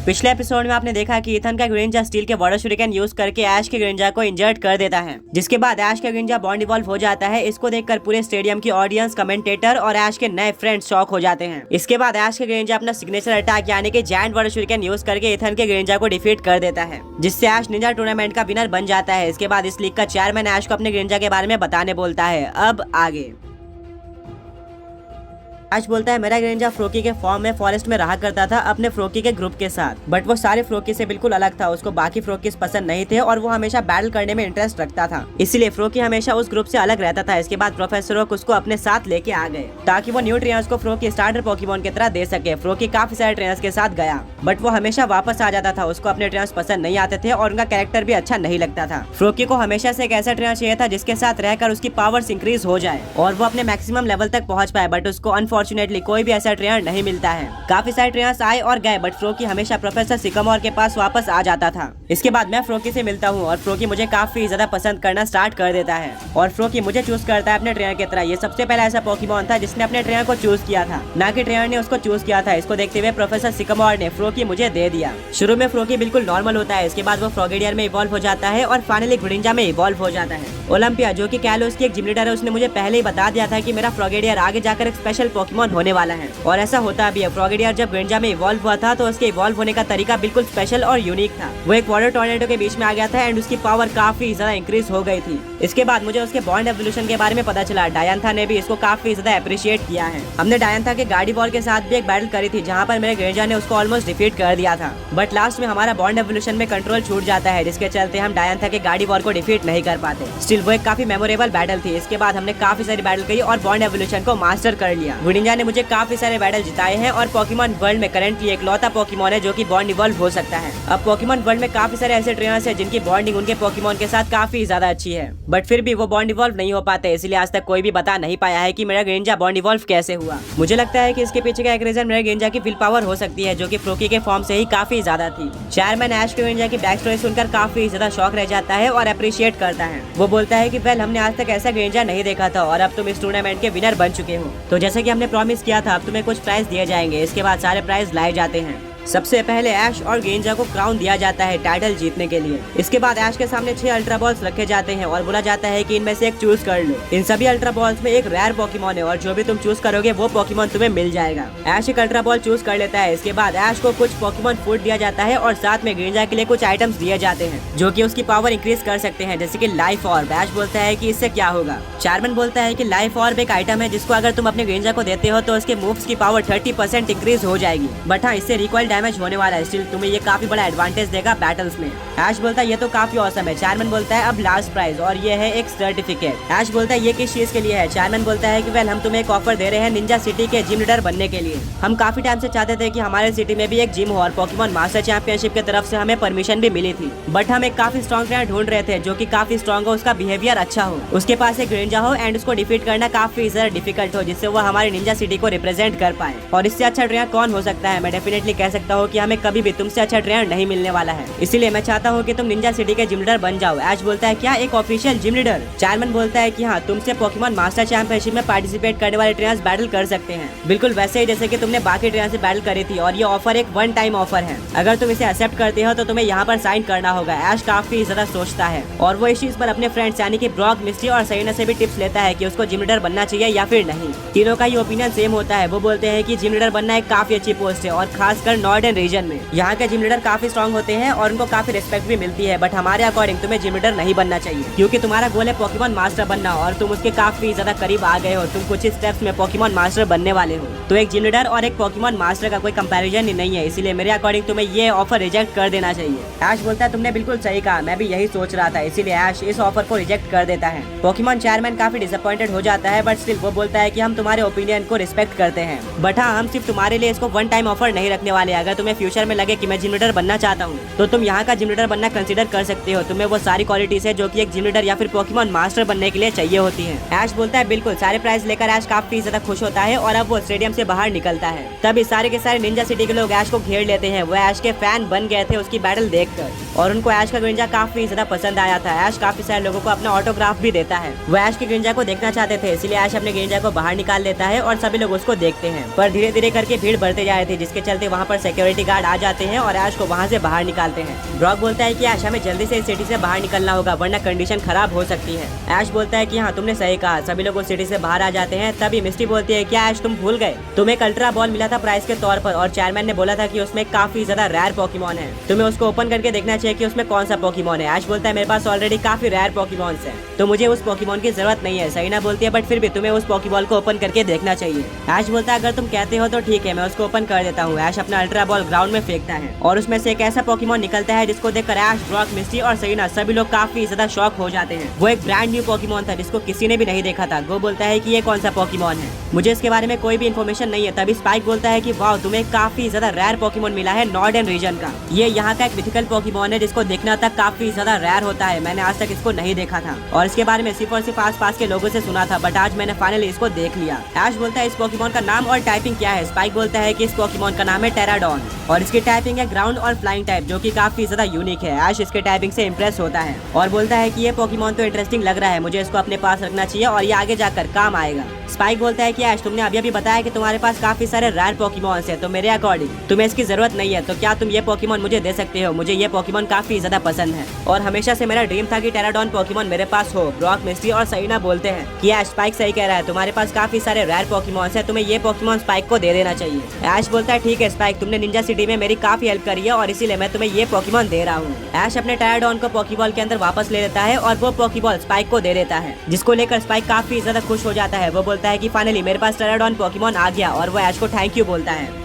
पिछले एपिसोड में आपने देखा कि इथन का ग्रेंजा स्टील के वाटर शूरिकेन यूज करके ऐश के ग्रेंजा को इंजर्ड कर देता है, जिसके बाद ऐश का ग्रेंजा बॉन्ड इवॉल्व हो जाता है। इसको देखकर पूरे स्टेडियम की ऑडियंस, कमेंटेटर और ऐश के नए फ्रेंड्स शॉक हो जाते हैं। इसके बाद ऐश के ग्रेंजा अपना सिग्नेचर अटैक यानी कि जायंट वाटर शूरिकेन यूज करके इथन के ग्रेंजा को डिफीट कर देता है, जिससे ऐश निंजा टूर्नामेंट का विनर बन जाता है। इसके बाद इस लीग का चेयरमैन ऐश को अपने ग्रेंजा के बारे में बताने बोलता है। अब आगे ऐश बोलता है मेरा ग्रेंजा फ्रोकी के फॉर्म में फॉरेस्ट में रहा करता था अपने फ्रोकी के ग्रुप के साथ, बट वो सारे फ्रोकी से बिल्कुल अलग था। उसको बाकी फ्रोकीज पसंद नहीं थे और वो हमेशा बैटल करने में इंटरेस्ट रखता था, इसीलिए फ्रोकी हमेशा उस ग्रुप से अलग रहता था। इसके बाद प्रोफेसर ओक उसको अपने साथ लेके आ गए ताकि वो न्यू ट्रेनर्स को फ्रोकी स्टार्टर पोकेमॉन की तरह दे सके। फ्रोकी काफी सारे ट्रेनर्स के साथ गया, बट वो हमेशा वापस आ जाता था। उसको अपने ट्रेनर्स पसंद नहीं आते थे और उनका कैरेक्टर भी अच्छा नहीं लगता था। फ्रोकी को हमेशा से एक ऐसा ट्रेनर चाहिए था जिसके साथ रहकर उसकी पावर्स इंक्रीज हो जाए और वो अपने मैक्सिमम लेवल तक पहुंच पाए, बट उसको अनफॉर्चुनेटली कोई भी ऐसा ट्रेनर नहीं मिलता है। काफी सारे ट्रेनर्स आए और गए, बट फ्रोकी हमेशा प्रोफेसर सिकमोर के पास वापस आ जाता था। इसके बाद मैं फ्रोकी से मिलता हूँ और फ्रोकी मुझे काफी ज्यादा पसंद करना स्टार्ट कर देता है और फ्रोकी मुझे चूज करता है अपने ट्रेनर की तरह। ये सबसे पहला ऐसा पोकेमॉन था जिसने अपने ट्रेनर को चूज किया था, ना कि ट्रेनर ने उसको चूज किया था। इसको देखते हुए प्रोफेसर सिकमोर ने फ्रोकी मुझे दे दिया। शुरू में फ्रोकी बिल्कुल नॉर्मल होता है, इसके बाद वो फ्रॉगेडियर में इवॉल्व हो जाता है और फाइनली ग्रिंजा में इवॉल्व हो जाता है। ओलंपिया जो कि कैलोस की एक जिम लीडर है, उसने मुझे पहले ही बता दिया था कि मेरा फ्रॉगेडियर आगे जाकर एक स्पेशल पोकेमॉन होने वाला है और ऐसा होता भी है। फ्रॉगेडियर जब ग्रिंजा में इवॉल्व हुआ था तो उसके इवॉल्व होने का तरीका बिल्कुल स्पेशल और यूनिक था। वो एक वाटर टॉर्नेडो के बीच में आ गया था एंड उसकी पावर काफी ज्यादा इंक्रीज हो गई थी। इसके बाद मुझे उसके बॉन्ड एवोल्यूशन के बारे में पता चला। डायंथा ने भी इसको काफी ज्यादा अप्रिशिएट किया है। हमने डायंथा के गार्डी वॉल के साथ भी एक बैटल करी थी जहाँ पर मेरे ग्रिंजा ने उसको ऑलमोस्ट डिफीट कर दिया था, बट लास्ट में हमारा बॉन्ड एवोल्यूशन में कंट्रोल छूट जाता है, जिसके चलते हम डायंथा के गार्डी वॉल को डिफीट नहीं कर पाते। स्टिल वो एक काफी मेमोरेबल बैटल थी। इसके बाद हमने काफी सारी बैटल करी और बॉन्ड एवोल्यूशन को मास्टर कर लिया। ग्रिंजा ने मुझे काफी सारे बैटल जिताए हैं और पोकेमॉन वर्ल्ड में करंटली एकलौता पोकेमॉन है जो कि बॉन्ड इवॉल्व हो सकता है। अब पोकेमॉन वर्ल्ड में काफी सारे ऐसे ट्रेनर्स हैं जिनकी बॉन्डिंग उनके पोकेमॉन के साथ काफी ज्यादा अच्छी है, बट फिर भी वो बॉन्ड इवॉल्व नहीं हो पाते। इसलिए आज तक कोई भी बता नहीं पाया है कि मेरा ग्रिंजा बॉन्ड इवॉल्व कैसे हुआ। मुझे लगता है कि इसके पीछे का एक रीजन मेरे ग्रिंजा की विल पावर हो सकती है, जो कि फ्रोकी के फॉर्म से ही काफी ज्यादा थी। चेयरमैन ऐश के ग्रिंजा की बैक स्टोरी सुनकर काफी ज्यादा शॉक रह जाता है और अप्रिशिएट करता है। वो बोलता है कि वेल हमने आज तक ऐसा ग्रिंजा नहीं देखा था और अब तुम इस टूर्नामेंट के विनर बन चुके हो, तो जैसे कि हमने प्रॉमिस किया था अब तुम्हें कुछ प्राइज दिए जाएंगे। इसके बाद सारे प्राइज लाए जाते हैं। सबसे पहले ऐश और ग्रिंजा को क्राउन दिया जाता है टाइटल जीतने के लिए। इसके बाद ऐश के सामने 6 अल्ट्रा बॉल्स रखे जाते हैं और बोला जाता है कि इनमें से एक चूज कर लो। इन सभी अल्ट्रा बॉल्स में एक रेयर पोकेमॉन है और जो भी तुम चूज करोगे वो पोकेमॉन तुम्हें मिल जाएगा। ऐश एक अल्ट्रा बॉल चूज कर लेता है। इसके बाद ऐश को कुछ पोकेमॉन फूड दिया जाता है और साथ में ग्रिंजा के लिए कुछ आइटम्स दिए जाते हैं जो कि उसकी पावर इंक्रीज कर सकते हैं, जैसे कि लाइफ ऑर्ब। ऐश बोलता है कि इससे क्या होगा। चेयरमैन बोलता है कि लाइफ ऑर्ब एक आइटम है जिसको अगर तुम अपने ग्रिंजा को देते हो तो उसके मूव्स की पावर 30% इंक्रीज हो जाएगी, बट हाँ इससे रिकॉइल डैमेज होने वाला है। तुम्हें ये काफी बड़ा एडवांटेज देगा बैटल्स में। ऐश बोलता है ये तो काफी औसम है। चेयरमैन बोलता है अब लास्ट प्राइज और ये है एक सर्टिफिकेट। ऐश बोलता है ये किस चीज के लिए है। चेयरमैन बोलता है कि वेल हम तुम्हें एक ऑफर दे रहे हैं निंजा सिटी के जिम लीडर बनने के लिए। हम काफी टाइम से चाहते थे कि हमारे सिटी में भी एक जिम हो और पोकेमॉन मास्टर चैंपियनशिप की तरफ से हमें परमिशन भी मिली थी, बट हम एक काफी स्ट्रॉन्ग ट्रेनर ढूंढ रहे थे जो कि काफी स्ट्रॉन्ग हो, उसका बिहेवियर अच्छा हो, उसके पास एक ग्रिंजा हो एंड उसको डिफीट करना काफी ज्यादा डिफिकल्ट हो, जिससे वो हमारे निंजा सिटी को रिप्रेजेंट कर पाए। और इससे अच्छा ट्रेनर कौन हो सकता है। मैं डेफिनेटली कह सकता हूँ कि हमें कभी भी तुमसे अच्छा ट्रेनर नहीं मिलने वाला है, इसीलिए मैं चाहता हूँ कि तुम निंजा सिटी के जिम लीडर बन जाओ। ऐश बोलता है क्या एक ऑफिशियल जिम लीडर। चेयरमैन बोलता है कि हाँ तुमसे पोकेमॉन मास्टर चैंपियनशिप में पार्टिसिपेट करने वाले ट्रेनर्स बैटल कर सकते हैं, बिल्कुल वैसे ही जैसे कि तुमने बाकी ट्रेनर से बैटल करी थी, और ये ऑफर एक वन टाइम ऑफर है। अगर तुम इसे एक्सेप्ट करते हो तो तुम्हें यहाँ पर साइन करना होगा। ऐश काफी ज्यादा सोचता है और वो इस चीज पर अपने फ्रेंड्स यानी कि ब्रॉक, मिस्टी और सरीना से भी टिप्स लेता है कि उसको जिम लीडर बनना चाहिए या फिर नहीं। तीनों का ही ओपिनियन सेम होता है। वो बोलते हैं कि जिम लीडर बनना एक काफी अच्छी पोस्ट है और खासकर नॉर्दर्न रीजन में यहाँ के जिम लीडर काफी स्ट्रॉन्ग होते हैं और उनको काफी रिस्पेक्ट भी मिलती है, बट हमारे अकॉर्डिंग तुम्हें जिम लीडर नहीं बनना चाहिए क्योंकि तुम्हारा गोल है पोकेमॉन मास्टर बनना और तुम उसके काफी ज्यादा करीब आ गए हो। तुम कुछ स्टेप्स में पोकेमॉन मास्टर बनने वाले हो, तो एक जिम लीडर और एक पोकेमॉन मास्टर का कोई कंपैरिजन ही नहीं है, इसीलिए मेरे अकॉर्डिंग तुम्हें ये ऑफर रिजेक्ट कर देना चाहिए। ऐश बोलता है तुमने बिल्कुल सही कहा, मैं भी यही सोच रहा था, इसीलिए ऐश इस ऑफर को रिजेक्ट कर देता है। पोकेमॉन चेयरमैन काफी डिसअपॉइंटेड हो जाता है, बट स्टिल वो बोलता है कि हम तुम्हारे ओपिनियन को रिस्पेक्ट करते हैं, बट हाँ हम सिर्फ तुम्हारे लिए इसको वन टाइम ऑफर नहीं रखने वाले। अगर तुम्हें फ्यूचर में लगे कि मैं जिम लीडर बनना चाहता हूँ तो तुम यहाँ का जिम लीडर लीडर बनना कंसीडर कर सकते हो। तुम्हें वो सारी क्वालिटीज है जो कि एक जिम लीडर या फिर पोकेमॉन मास्टर बनने के लिए चाहिए होती है। ऐश बोलता है बिल्कुल। सारे प्राइज लेकर ऐश काफी ज्यादा खुश होता है और अब वो स्टेडियम से बाहर निकलता है। तभी सारे के सारे निंजा सिटी के लोग ऐश को घेर लेते हैं। वो ऐश के फैन बन गए थे उसकी बैटल देखकर, और उनको ऐश का ग्रिंजा काफी ज्यादा पसंद आया था। ऐश काफी सारे लोगों को अपना ऑटोग्राफ भी देता है। वो ऐश के ग्रिंजा को देखना चाहते थे, इसलिए ऐश अपने ग्रिंजा को बाहर निकाल लेता है और सभी लोग उसको देखते हैं। पर धीरे धीरे करके भीड़ बढ़ते जा रही थी, जिसके चलते वहाँ पर सिक्योरिटी गार्ड आ जाते हैं और ऐश को वहाँ से बाहर निकालते हैं। ब्रॉक बोलता है कि ऐश हमें जल्दी से इस सिटी से बाहर निकलना होगा, वरना कंडीशन खराब हो सकती है। ऐश बोलता है कि हाँ तुमने सही कहा। सभी लोग उस सिटी से बाहर आ जाते हैं। तभी मिस्टी बोलती है क्या ऐश तुम भूल गए, तुम्हें एक अल्ट्रा बॉल मिला था प्राइज के तौर पर, और चेयरमैन ने बोला था कि उसमें काफी ज्यादा रेयर पोकेमॉन है, तुम्हें उसको ओपन करके देखना चाहिए कि उसमें कौन सा पोकेमॉन है। ऐश बोलता है मेरे पास ऑलरेडी काफी रेयर पोकेमॉन है, तो मुझे उस पोकेमॉन की जरूरत नहीं है। सहीना बोलती है बट फिर भी तुम्हें उस पोकेबॉल को ओपन करके देखना चाहिए। ऐश बोलता है अगर तुम कहते हो तो ठीक है, मैं उसको ओपन कर देता हूँ। ऐश अपना अल्ट्रा बॉल ग्राउंड में फेंकता है और उसमें से एक ऐसा पोकेमॉन निकलता है जिसको देखकर ऐश, ब्रॉक, मिस्टी और सहीना सभी लोग काफी ज्यादा शॉक हो जाते हैं। वो एक ब्रांड न्यू पोकेमॉन था जिसको किसी ने भी नहीं देखा था। गो बोलता है कि ये कौन सा पोकेमॉन है, मुझे इसके बारे में कोई भी इन्फॉर्मेशन नहीं है। तभी स्पाइक बोलता है कि वाह तुम्हें काफी ज्यादा रेयर पोकेमॉन मिला है नॉर्डर्न रीजन का। ये यहाँ का एक मिथिकल पोकेमॉन है जिसको देखना तक काफी ज्यादा रेयर होता है। मैंने आज तक इसको नहीं देखा था और इसके बारे में सिर्फ और सिर्फ आस पास के लोगों से सुना था, बट आज मैंने फाइनली इसको देख लिया। ऐश बोलता है इस पोकेमॉन का नाम और टाइपिंग क्या है। स्पाइक बोलता है कि इस पोकेमॉन का नाम है टेराडॉन और इसकी टाइपिंग है ग्राउंड और फ्लाइंग टाइप, जो कि काफी ज्यादा यूनिक है। ऐश इसके टाइपिंग से इम्प्रेस होता है और बोलता है कि ये पोकेमॉन तो इंटरेस्टिंग लग रहा है, मुझे इसको अपने पास रखना चाहिए और ये आगे जाकर काम आएगा। स्पाइक बोलता है कि ऐश तुमने अभी बताया कि तुम्हारे पास काफी सारे रेयर पोकेमॉन्स हैं, तो मेरे अकॉर्डिंग तुम्हें इसकी जरूरत नहीं है, तो क्या तुम ये पोकेमॉन मुझे दे सकते हो। मुझे ये पोकेमॉन काफी ज्यादा पसंद है और हमेशा से मेरा ड्रीम था कि टेराडॉन पोकेमॉन मेरे पास हो। ब्रॉक, मिस्टी और सहीना बोलते हैं कि ऐश स्पाइक सही कह रहा है, तुम्हारे पास काफी सारे रेयर पोकेमॉन्स हैं, तुम्हें ये पोकेमॉन स्पाइक को दे देना चाहिए। ऐश बोलता है ठीक है स्पाइक, तुमने निंजा सिटी में मेरी काफी हेल्प करी है और इसीलिए मैं तुम्हें ये पोकेमॉन दे रहा हूँ। ऐश अपने टेराडॉन को पोकेबॉल के अंदर वापस ले लेता है और वो पोकेबॉल स्पाइक को दे देता है, जिसको लेकर स्पाइक काफी ज्यादा खुश हो जाता है। वो बोलता है कि फाइनली मेरे पास टेराडॉन पोकेमॉन आ गया और वो ऐश को थैंक यू बोलता है।